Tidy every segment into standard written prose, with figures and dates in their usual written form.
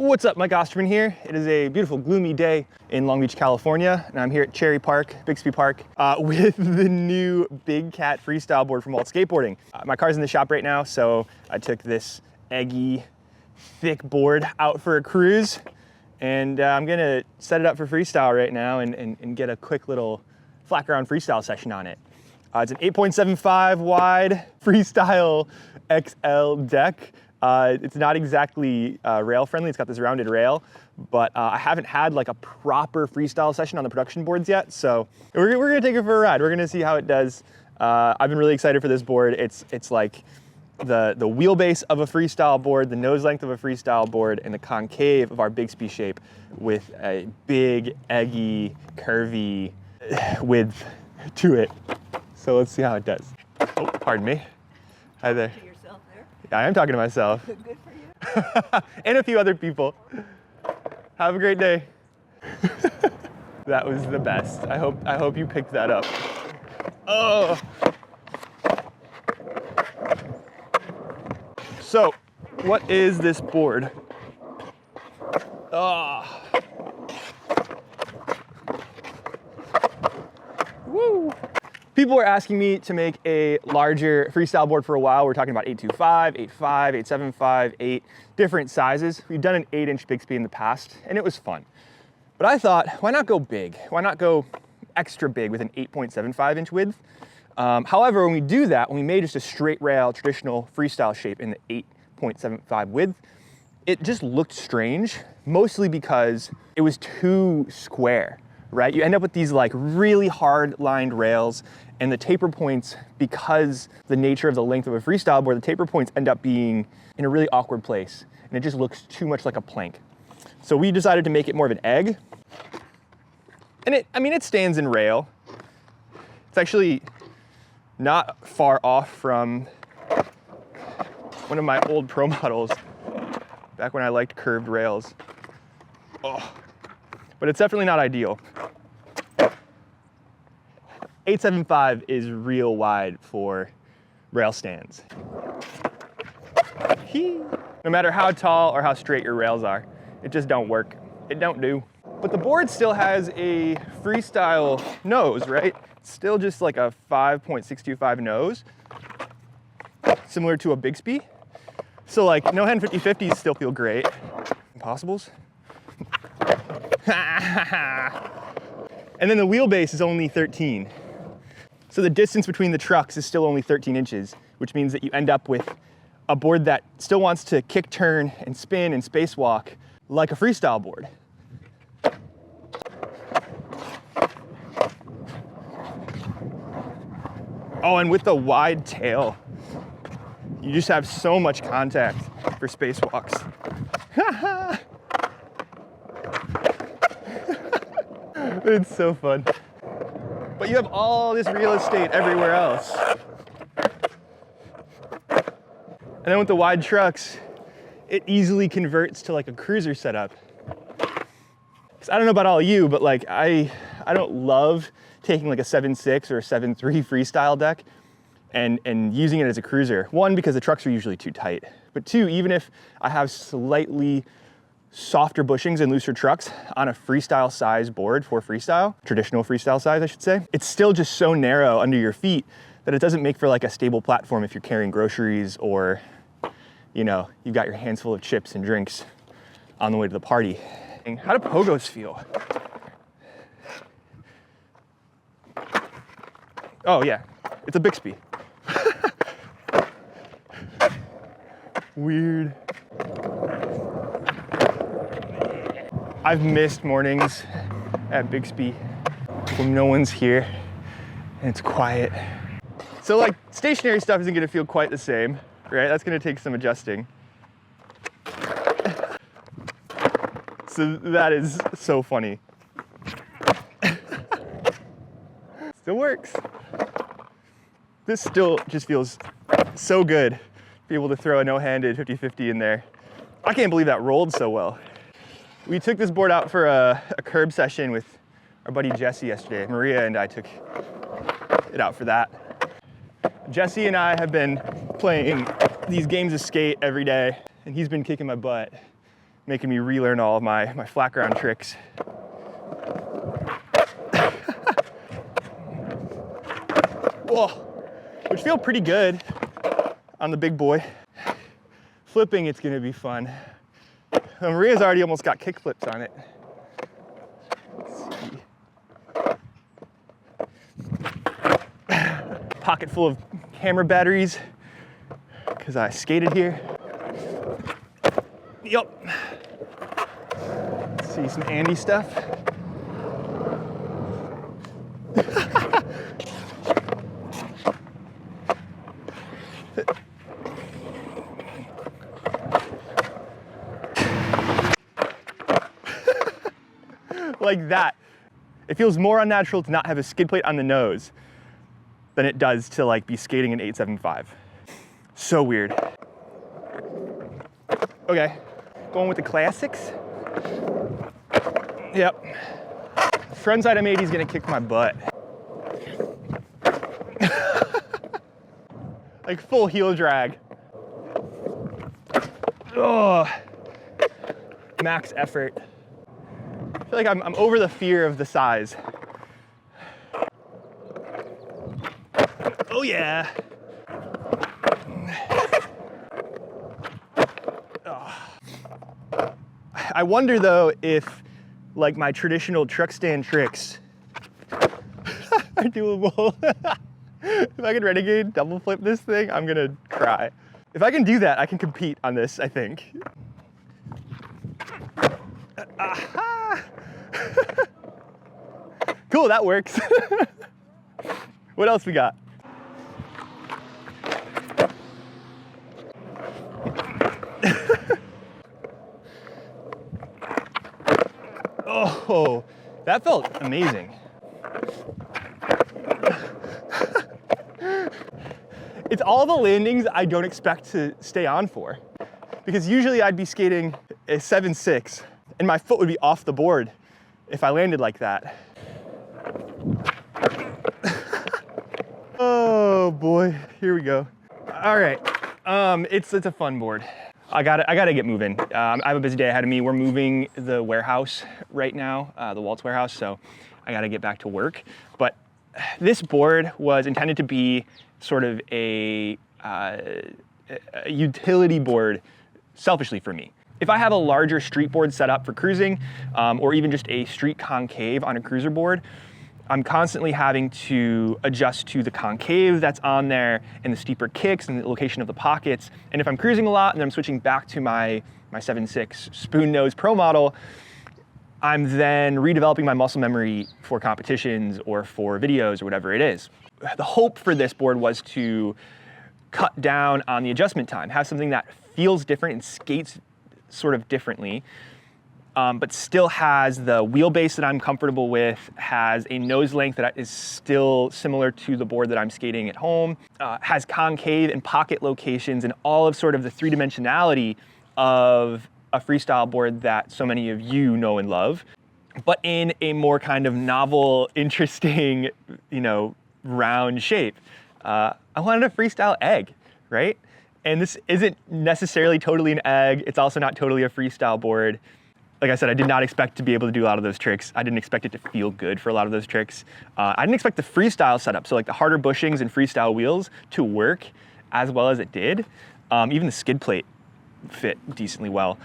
What's up, Mike Osterman here. It is a beautiful, gloomy day in Long Beach, California, and I'm here at Cherry Park, Thicc-sby Park, with the new Big Cat Freestyle board from Waltz Skateboarding. My car's in the shop right now, so I took this eggy, thick board out for a cruise, and I'm gonna set it up for freestyle right now and get a quick little flat ground freestyle session on it. It's an 8.75 wide freestyle XL deck. It's not exactly rail friendly, it's got this rounded rail, but I haven't had like a proper freestyle session on the production boards yet, so we're gonna take it for a ride. We're gonna see how it does. I've been really excited for this board. It's like the wheelbase of a freestyle board, the nose length of a freestyle board, and the concave of our Thicc-sby shape with a big, eggy, curvy width to it. So let's see how it does. Oh, pardon me. Hi there. I am talking to myself. Good for you. And a few other people. Have a great day. That was the best. I hope you picked that up. Oh. So, what is this board? Oh. Woo. People were asking me to make a larger freestyle board for a while. We're talking about 825, 85, 875, 8 different sizes. We've done an 8-inch Thicc-sby in the past, and it was fun. But I thought, why not go big? Why not go extra big with an 8.75-inch width? However, when we do that, when we made just a straight rail, traditional freestyle shape in the 8.75 width, it just looked strange, mostly because it was too square. Right? You end up with these like really hard lined rails, and the taper points, because the nature of the length of a freestyle board, the taper points end up being in a really awkward place, and it just looks too much like a plank. So we decided to make it more of an egg. And it stands in rail. It's actually not far off from one of my old pro models, back when I liked curved rails. Oh. But it's definitely not ideal. 875 is real wide for rail stands. No matter how tall or how straight your rails are, it just don't work. It don't do. But the board still has a freestyle nose, right? It's still just like a 5.625 nose, similar to a Thicc-sby. So like no hand 50/50s still feel great. Impossibles. And then the wheelbase is only 13. So the distance between the trucks is still only 13 inches, which means that you end up with a board that still wants to kick, turn, and spin and spacewalk like a freestyle board. Oh, and with the wide tail, you just have so much contact for spacewalks. It's so fun. But you have all this real estate everywhere else. And then with the wide trucks, it easily converts to like a cruiser setup. 'Cause I don't know about all of you, but like I don't love taking like a 7.6 or a 7.3 freestyle deck and using it as a cruiser. One, because the trucks are usually too tight. But two, even if I have slightly softer bushings and looser trucks on a freestyle size board for freestyle, traditional freestyle size, I should say, it's still just so narrow under your feet that it doesn't make for like a stable platform if you're carrying groceries or, you know, you've got your hands full of chips and drinks on the way to the party. And how do pogos feel? Oh yeah, it's a Thicc-sby. Weird. I've missed mornings at Thicc-sby when no one's here and it's quiet. So like stationary stuff isn't gonna feel quite the same, right? That's gonna take some adjusting. So that is so funny. Still works. This still just feels so good to be able to throw a no-handed 50/50 in there. I can't believe that rolled so well. We took this board out for a curb session with our buddy Jesse yesterday. Maria and I took it out for that. Jesse and I have been playing these games of skate every day, and he's been kicking my butt. making me relearn all of my flat ground tricks. Whoa, which feel pretty good on the big boy. Flipping, it's gonna be fun. Maria's already almost got kick flips on it. Let's see. Pocket full of camera batteries, because I skated here. Yup. Let's see some Andy stuff. Like that. It feels more unnatural to not have a skid plate on the nose than it does to like be skating an 875. So weird. Okay, going with the classics. Yep. Front side of 80 is gonna kick my butt. Like full heel drag. Oh, max effort. I feel like I'm over the fear of the size. Oh yeah. Oh. I wonder though if like my traditional truck stand tricks are doable. If I can renegade double flip this thing, I'm gonna cry. If I can do that, I can compete on this, I think. Cool, that works. What else we got? Oh, that felt amazing. It's all the landings I don't expect to stay on for. Because usually I'd be skating a 7.6 and my foot would be off the board if I landed like that. Oh boy, here we go. All right, it's a fun board. I gotta get moving. I have a busy day ahead of me. We're moving the warehouse right now, the Waltz warehouse, so I gotta get back to work. But this board was intended to be sort of a utility board, selfishly for me. If I have a larger street board set up for cruising, or even just a street concave on a cruiser board, I'm constantly having to adjust to the concave that's on there and the steeper kicks and the location of the pockets. And if I'm cruising a lot and I'm switching back to my 7.6 spoon nose pro model, I'm then redeveloping my muscle memory for competitions or for videos or whatever it is. The hope for this board was to cut down on the adjustment time, have something that feels different and skates sort of differently, but still has the wheelbase that I'm comfortable with, has a nose length that is still similar to the board that I'm skating at home, has concave and pocket locations and all of sort of the three-dimensionality of a freestyle board that so many of you know and love, but in a more kind of novel, interesting, round shape. I wanted a freestyle egg, right? And this isn't necessarily totally an egg. It's also not totally a freestyle board. Like I said, I did not expect to be able to do a lot of those tricks. I didn't expect it to feel good for a lot of those tricks. I didn't expect the freestyle setup, so like the harder bushings and freestyle wheels, to work as well as it did. Even the skid plate fit decently well.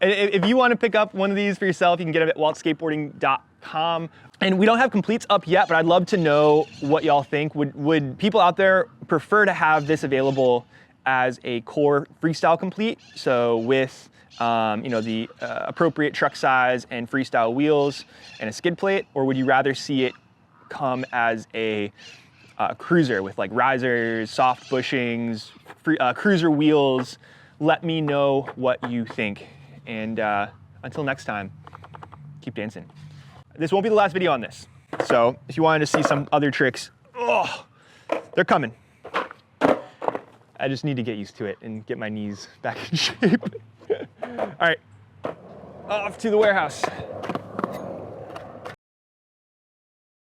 And if you want to pick up one of these for yourself, you can get them at waltzskateboarding.com. And we don't have completes up yet, but I'd love to know what y'all think. Would people out there prefer to have this available as a core freestyle complete? So with the appropriate truck size and freestyle wheels and a skid plate, or would you rather see it come as a cruiser with like risers, soft bushings, cruiser wheels? Let me know what you think. And until next time, keep dancing. This won't be the last video on this. So if you wanted to see some other tricks, they're coming. I just need to get used to it and get my knees back in shape. All right, off to the warehouse.